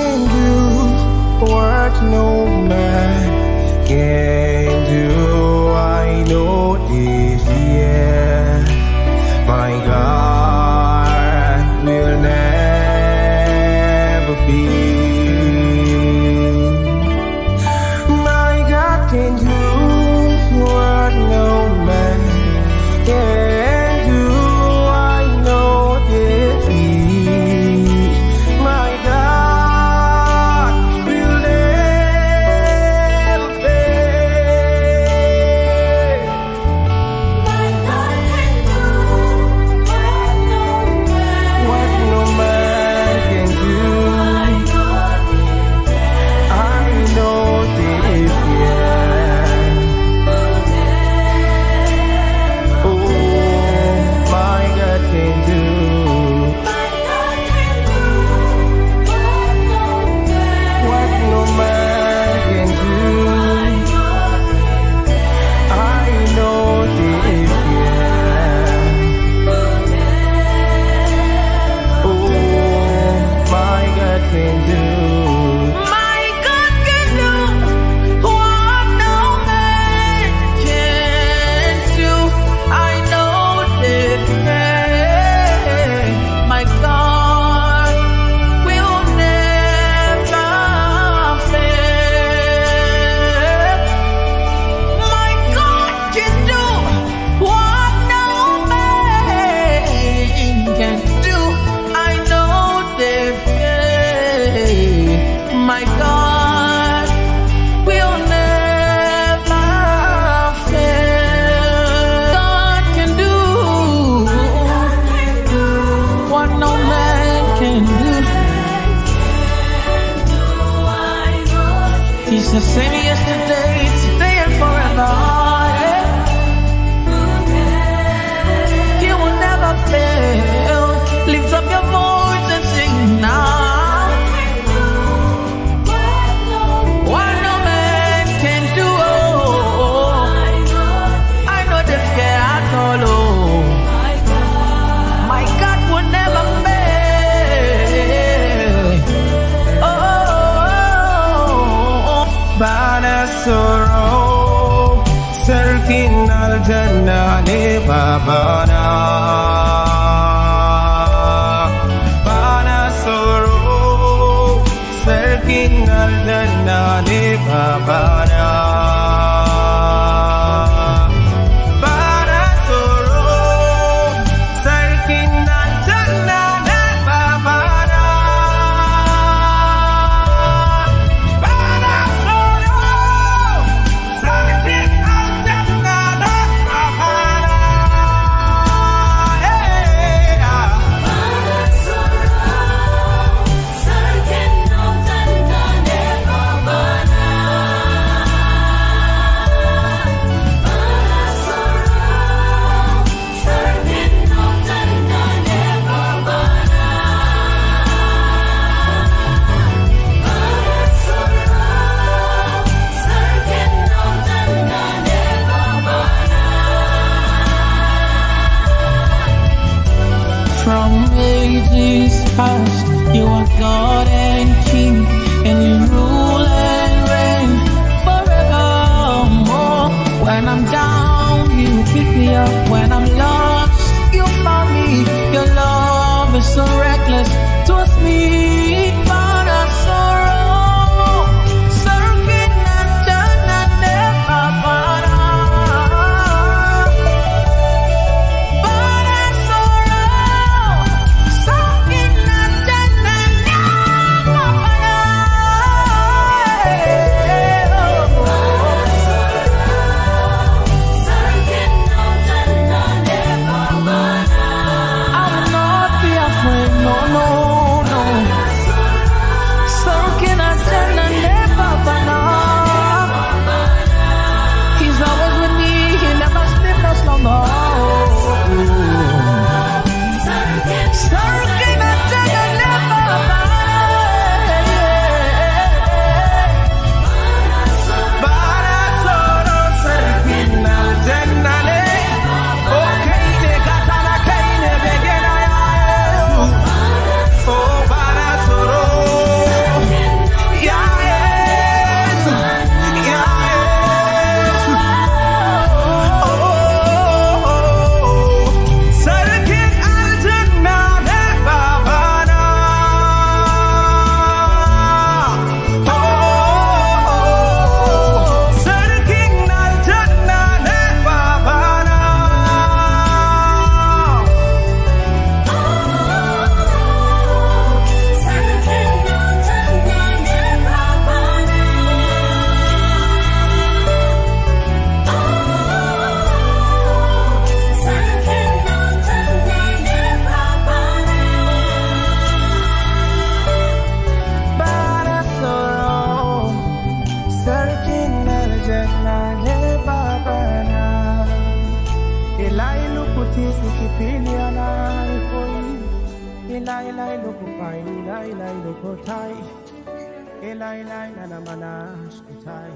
can do what no man can do. I know this, yeah. My God will never fail. My God can do what no man can do. I know this, my God will never fail. My God can do what no man What no man can do. I know I know this, this, yeah. Oh, my God can do my God can do what no what no man man can do. I know this, yeah. Oh, my God can do. My God can do what no man can do. I know this. My God will never fail. My God can do what no man can do. I know this. My God will never fail. God can do what no man can do. He's the same yesterday, today, and forever. He will never fail. Lift up your voice and sing now. What no man can do. I know this guy at all. My God will never fail. Oh, Bana sorrow, sarkin aljanna ne babana. Bana sorrow, sarkin aljanna ne babana. Bana sorrow, sarkin aljanna ne babana. Bana sorrow, sarkin aljanna ne babana. Hey, from ages past, you are God and King, and you rule and reign forevermore. When I'm down, you pick me up. When I'm lost, you found me. Your love is so reckless towards me. But I'm sorrow, circuit and turn and never para. But I'm sorrow, circuit and turn and never para. Elai lukutisi kipili alai koi. Elai lukupai, elai lukutai. Elai nanamanash kutai.